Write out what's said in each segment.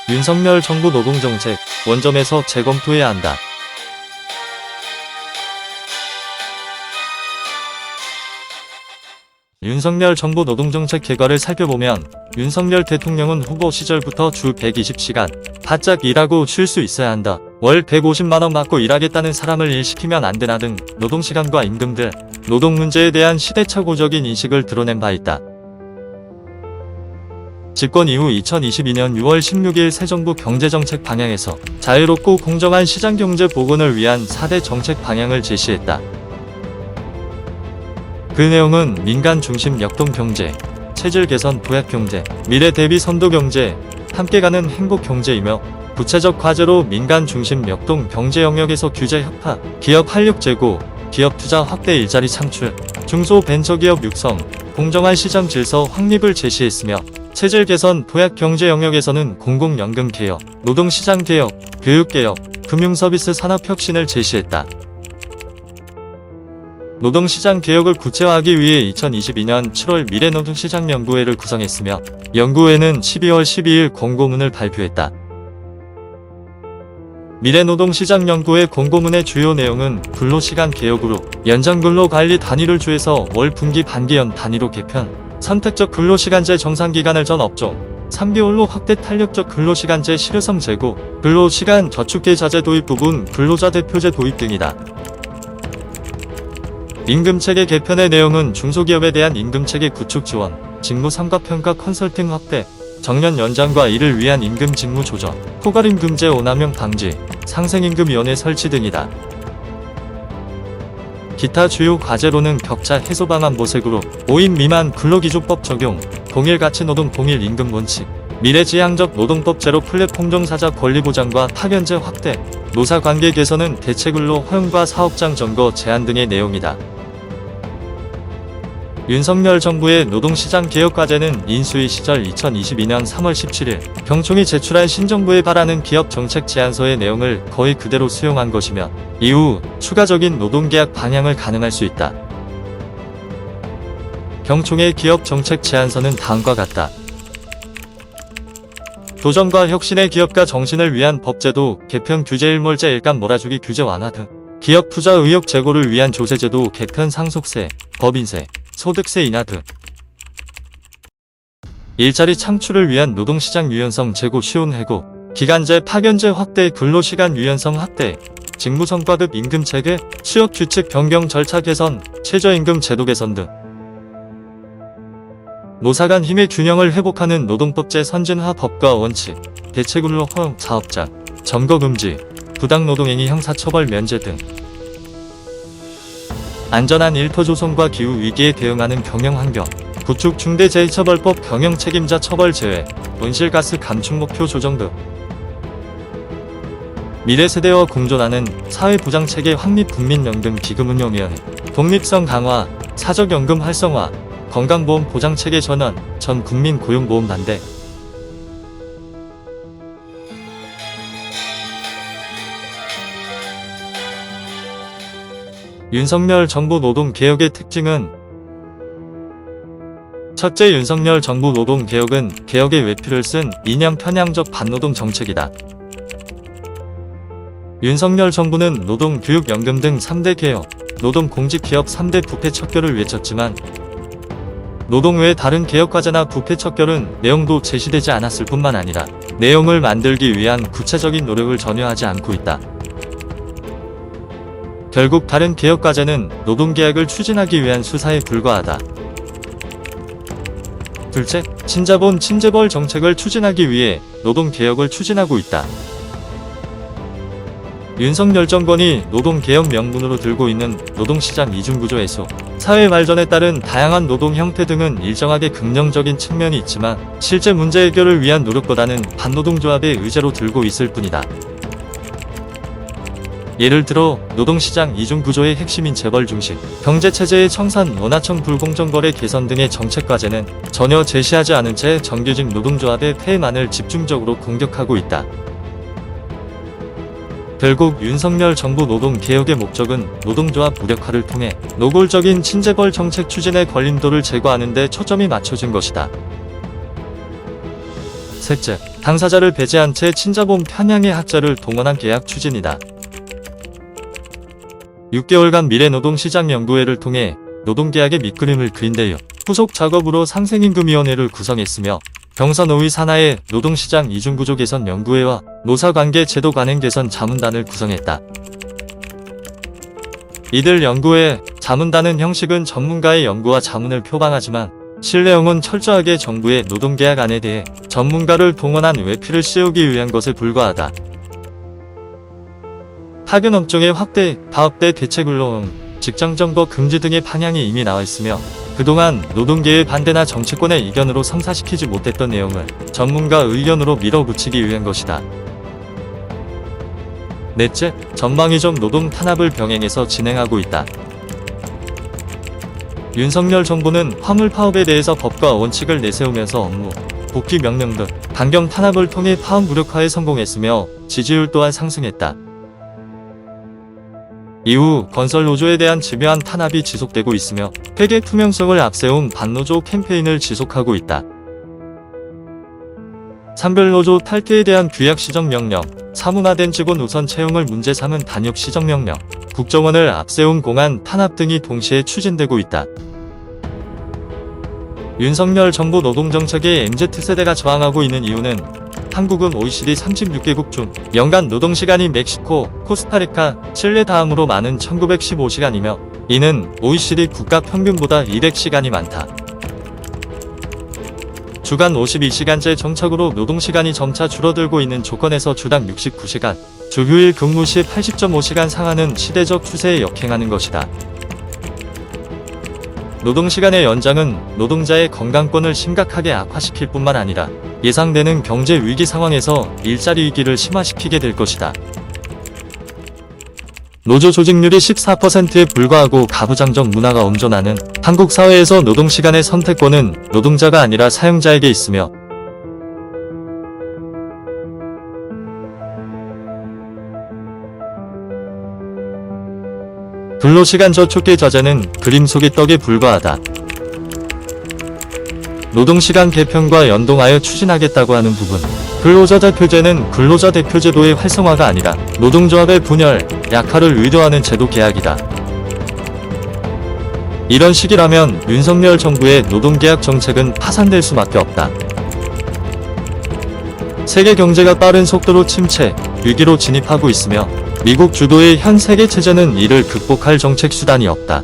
윤석열 정부 노동정책 원점에서 재검토해야 한다. 윤석열 정부 노동정책 결과를 살펴보면 윤석열 대통령은 후보 시절부터 주 120시간 바짝 일하고 쉴 수 있어야 한다. 월 150만원 받고 일하겠다는 사람을 일시키면 안 되나 등 노동시간과 임금 등 노동 문제에 대한 시대착오적인 인식을 드러낸 바 있다. 집권 이후 2022년 6월 16일 새 정부 경제정책 방향에서 자유롭고 공정한 시장경제 복원을 위한 4대 정책 방향을 제시했다. 그 내용은 민간 중심 역동경제, 체질 개선 도약경제, 미래 대비 선도경제, 함께 가는 행복경제이며 구체적 과제로 민간 중심 역동 경제 영역에서 규제 혁파, 기업 활력 제고, 기업 투자 확대 일자리 창출, 중소벤처기업 육성, 공정한 시장 질서 확립을 제시했으며 체질 개선 도약 경제 영역에서는 공공연금 개혁, 노동시장 개혁, 교육 개혁, 금융서비스 산업 혁신을 제시했다. 노동시장 개혁을 구체화하기 위해 2022년 7월 미래노동시장연구회를 구성했으며 연구회는 12월 12일 공고문을 발표했다. 미래노동시장연구회 공고문의 주요 내용은 근로시간 개혁으로 연장근로관리 단위를 주에서 월 분기 반기연 단위로 개편, 선택적 근로시간제 정상기간을 전 업종 3개월로 확대 탄력적 근로시간제 실효성 제고, 근로시간 저축계 자제 도입 부분 근로자 대표제 도입 등이다. 임금체계 개편의 내용은 중소기업에 대한 임금체계 구축 지원, 직무 성과평가 컨설팅 확대, 정년 연장과 이를 위한 임금 직무 조정, 포괄임금제 오남용 방지, 상생임금위원회 설치 등이다. 기타 주요 과제로는 격차 해소 방안 모색으로 5인 미만 근로기준법 적용, 동일가치노동 동일임금 원칙, 미래지향적 노동법 제로 플랫폼 종사자 권리보장과 파견제 확대, 노사관계 개선은 대체근로 허용과 사업장 점거 제한 등의 내용이다. 윤석열 정부의 노동시장 개혁 과제는 인수위 시절 2022년 3월 17일 경총이 제출한 신정부에 바라는 기업 정책 제안서의 내용을 거의 그대로 수용한 것이며 이후 추가적인 노동계약 방향을 가능할 수 있다. 경총의 기업 정책 제안서는 다음과 같다. 도전과 혁신의 기업가 정신을 위한 법제도 개편, 규제 일몰제 일감 몰아주기 규제 완화 등 기업 투자 의욕 제고를 위한 조세제도 개편, 상속세, 법인세, 소득세 인하 등 일자리 창출을 위한 노동시장 유연성 제고 쉬운 해고, 기간제 파견제 확대, 근로시간 유연성 확대, 직무성과급 임금체계, 수역규칙 변경 절차 개선, 최저임금 제도 개선 등 노사 간 힘의 균형을 회복하는 노동법제 선진화 법과 원칙, 대체근로 허용, 사업장 점거 금지, 부당노동행위 형사처벌 면제 등 안전한 일터 조성과 기후위기에 대응하는 경영환경, 구축 중대재해처벌법 경영책임자 처벌 제외, 온실가스 감축 목표 조정 등 미래세대와 공존하는 사회보장체계 확립, 국민연금 기금운용위원회, 독립성 강화, 사적연금 활성화, 건강보험 보장체계 전환, 전 국민 고용보험 반대. 윤석열 정부 노동개혁의 특징은 첫째, 윤석열 정부 노동개혁은 개혁의 외표를 쓴 이념 편향적 반노동 정책이다. 윤석열 정부는 노동, 교육, 연금 등 3대 개혁, 노동, 공직, 기업 3대 부패 척결을 외쳤지만 노동 외의 다른 개혁 과제나 부패 척결은 내용도 제시되지 않았을 뿐만 아니라 내용을 만들기 위한 구체적인 노력을 전혀 하지 않고 있다. 결국 다른 개혁 과제는 노동계약을 추진하기 위한 수사에 불과하다. 둘째, 친자본 친재벌 정책을 추진하기 위해 노동개혁을 추진하고 있다. 윤석열 정권이 노동개혁 명분으로 들고 있는 노동시장 이중구조 해소, 사회 발전에 따른 다양한 노동 형태 등은 일정하게 긍정적인 측면이 있지만 실제 문제 해결을 위한 노력보다는 반노동조합의 의제로 들고 있을 뿐이다. 예를 들어 노동시장 이중구조의 핵심인 재벌 중심, 경제체제의 청산, 원하청 불공정거래 개선 등의 정책과제는 전혀 제시하지 않은 채 정규직 노동조합의 폐해만을 집중적으로 공격하고 있다. 결국 윤석열 정부 노동개혁의 목적은 노동조합 무력화를 통해 노골적인 친재벌 정책 추진의 걸림돌을 제거하는 데 초점이 맞춰진 것이다. 셋째, 당사자를 배제한 채 친자본 편향의 학자를 동원한 계약 추진이다. 6개월간 미래노동시장연구회를 통해 노동계약의 밑그림을 그린데요. 후속 작업으로 상생임금위원회를 구성했으며 경선노위 산하의 노동시장 이중구조 개선 연구회와 노사관계 제도 관행 개선 자문단을 구성했다. 이들 연구회, 자문단은 형식은 전문가의 연구와 자문을 표방하지만 실내용은 철저하게 정부의 노동계약안에 대해 전문가를 동원한 외피를 씌우기 위한 것에 불과하다. 하균업종의 확대, 파업대 대체근로응, 직장점거 금지 등의 방향이 이미 나와있으며 그동안 노동계의 반대나 정치권의 이견으로 성사시키지 못했던 내용을 전문가 의견으로 밀어붙이기 위한 것이다. 넷째, 전방위적 노동 탄압을 병행해서 진행하고 있다. 윤석열 정부는 화물 파업에 대해서 법과 원칙을 내세우면서 업무, 복귀 명령 등 강경 탄압을 통해 파업 무력화에 성공했으며 지지율 또한 상승했다. 이후 건설노조에 대한 집요한 탄압이 지속되고 있으며 회계 투명성을 앞세운 반노조 캠페인을 지속하고 있다. 산별노조 탈퇴에 대한 규약 시정명령, 사문화된 직원 우선 채용을 문제 삼은 단역 시정명령, 국정원을 앞세운 공안 탄압 등이 동시에 추진되고 있다. 윤석열 정부 노동정책에 MZ세대가 저항하고 있는 이유는 한국은 OECD 36개국 중 연간 노동시간이 멕시코, 코스타리카, 칠레 다음으로 많은 1915시간이며 이는 OECD 국가 평균보다 200시간이 많다. 주간 52시간제 정착으로 노동시간이 점차 줄어들고 있는 조건에서 주당 69시간, 주휴일 근무 시 80.5시간 상하는 시대적 추세에 역행하는 것이다. 노동시간의 연장은 노동자의 건강권을 심각하게 악화시킬 뿐만 아니라 예상되는 경제 위기 상황에서 일자리 위기를 심화시키게 될 것이다. 노조 조직률이 14%에 불과하고 가부장적 문화가 엄존하는 한국 사회에서 노동시간의 선택권은 노동자가 아니라 사용자에게 있으며 근로시간 저촉의 저제는 그림 속의 떡에 불과하다. 노동시간 개편과 연동하여 추진하겠다고 하는 부분. 근로자 대표제는 근로자 대표제도의 활성화가 아니라 노동조합의 분열, 약화를 의도하는 제도 계약이다. 이런 식이라면 윤석열 정부의 노동계약 정책은 파산될 수밖에 없다. 세계 경제가 빠른 속도로 침체, 위기로 진입하고 있으며 미국 주도의 현 세계 체제는 이를 극복할 정책 수단이 없다.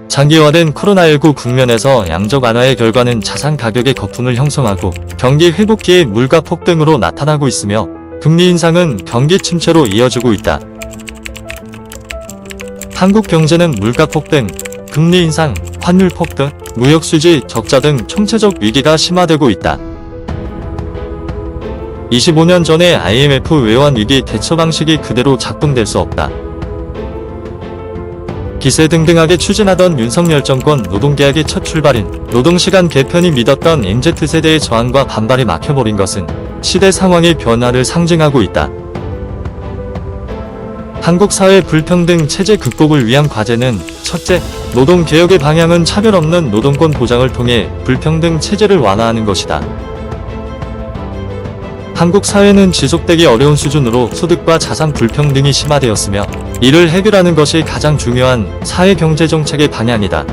장기화된 코로나19 국면에서 양적 완화의 결과는 자산 가격의 거품을 형성하고 경기 회복기의 물가 폭등으로 나타나고 있으며 금리 인상은 경기 침체로 이어지고 있다. 한국 경제는 물가 폭등, 금리 인상, 환율 폭등, 무역 수지 적자 등 총체적 위기가 심화되고 있다. 25년 전의 IMF 외환 위기 대처 방식이 그대로 작동될 수 없다. 기세등등하게 추진하던 윤석열 정권 노동계약의 첫 출발인 노동시간 개편이 믿었던 MZ세대의 저항과 반발에 막혀버린 것은 시대 상황의 변화를 상징하고 있다. 한국 사회 불평등 체제 극복을 위한 과제는 첫째, 노동개혁의 방향은 차별 없는 노동권 보장을 통해 불평등 체제를 완화하는 것이다. 한국 사회는 지속되기 어려운 수준으로 소득과 자산 불평등이 심화되었으며 이를 해결하는 것이 가장 중요한 사회경제정책의 방향이다.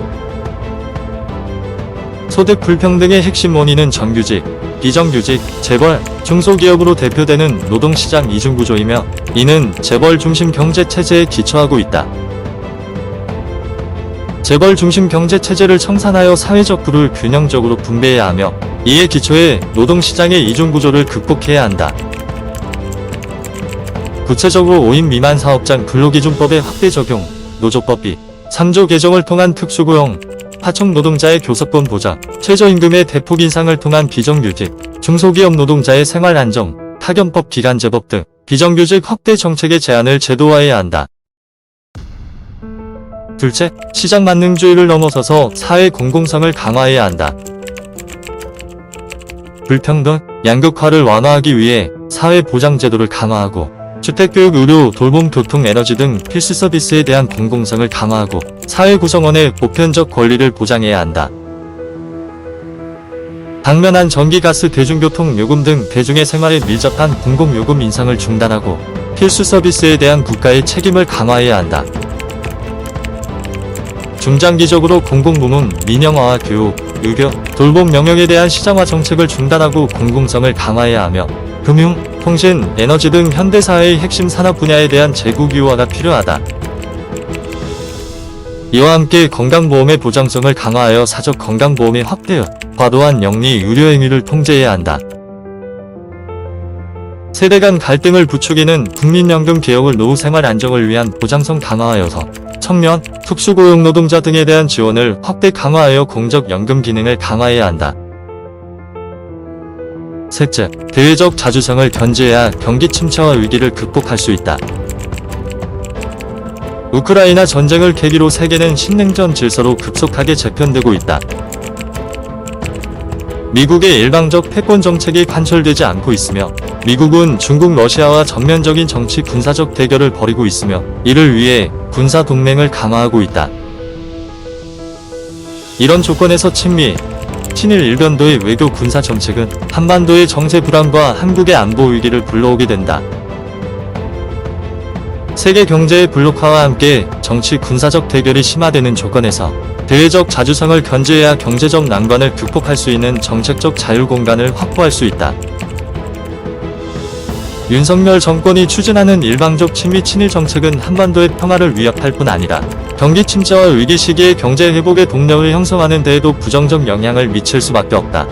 소득 불평등의 핵심 원인은 정규직, 비정규직, 재벌, 중소기업으로 대표되는 노동시장 이중구조이며 이는 재벌 중심 경제체제에 기초하고 있다. 재벌 중심 경제체제를 청산하여 사회적 부를 균형적으로 분배해야 하며 이에 기초해 노동시장의 이중구조를 극복해야 한다. 구체적으로 5인 미만 사업장 근로기준법의 확대 적용, 노조법비, 3조 개정을 통한 특수고용, 하청 노동자의 교섭권 보장, 최저임금의 대폭 인상을 통한 비정규직, 중소기업 노동자의 생활 안정, 파견법 기간 제법 등 비정규직 확대 정책의 제한을 제도화해야 한다. 둘째, 시장 만능주의를 넘어서서 사회 공공성을 강화해야 한다. 불평등, 양극화를 완화하기 위해 사회보장제도를 강화하고 주택교육, 의료, 돌봄, 교통, 에너지 등 필수 서비스에 대한 공공성을 강화하고 사회 구성원의 보편적 권리를 보장해야 한다. 당면한 전기, 가스, 대중교통 요금 등 대중의 생활에 밀접한 공공요금 인상을 중단하고 필수 서비스에 대한 국가의 책임을 강화해야 한다. 중장기적으로 공공부문 민영화와 교육, 의료, 돌봄 영역에 대한 시장화 정책을 중단하고 공공성을 강화해야 하며 금융, 통신, 에너지 등 현대사회의 핵심 산업 분야에 대한 재국유화가 필요하다. 이와 함께 건강보험의 보장성을 강화하여 사적 건강보험의 확대, 과도한 영리 의료 행위를 통제해야 한다. 세대 간 갈등을 부추기는 국민연금 개혁을 노후 생활 안정을 위한 보장성 강화하여서 청년, 특수고용 노동자 등에 대한 지원을 확대 강화하여 공적연금 기능을 강화해야 한다. 셋째, 대외적 자주성을 견제해야 경기 침체와 위기를 극복할 수 있다. 우크라이나 전쟁을 계기로 세계는 신냉전 질서로 급속하게 재편되고 있다. 미국의 일방적 패권 정책이 관철되지 않고 있으며 미국은 중국, 러시아와 전면적인 정치 군사적 대결을 벌이고 있으며 이를 위해 군사 동맹을 강화하고 있다. 이런 조건에서 친미, 친일 일변도의 외교 군사 정책은 한반도의 정세 불안과 한국의 안보 위기를 불러오게 된다. 세계 경제의 블록화와 함께 정치 군사적 대결이 심화되는 조건에서 대외적 자주성을 견제해야 경제적 난관을 극복할 수 있는 정책적 자율 공간을 확보할 수 있다. 윤석열 정권이 추진하는 일방적 친미 친일 정책은 한반도의 평화를 위협할 뿐 아니라 경기 침체와 위기 시기에 경제 회복의 동력을 형성하는 데에도 부정적 영향을 미칠 수밖에 없다.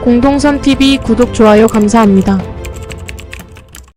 공동선 TV 구독, 좋아요 감사합니다.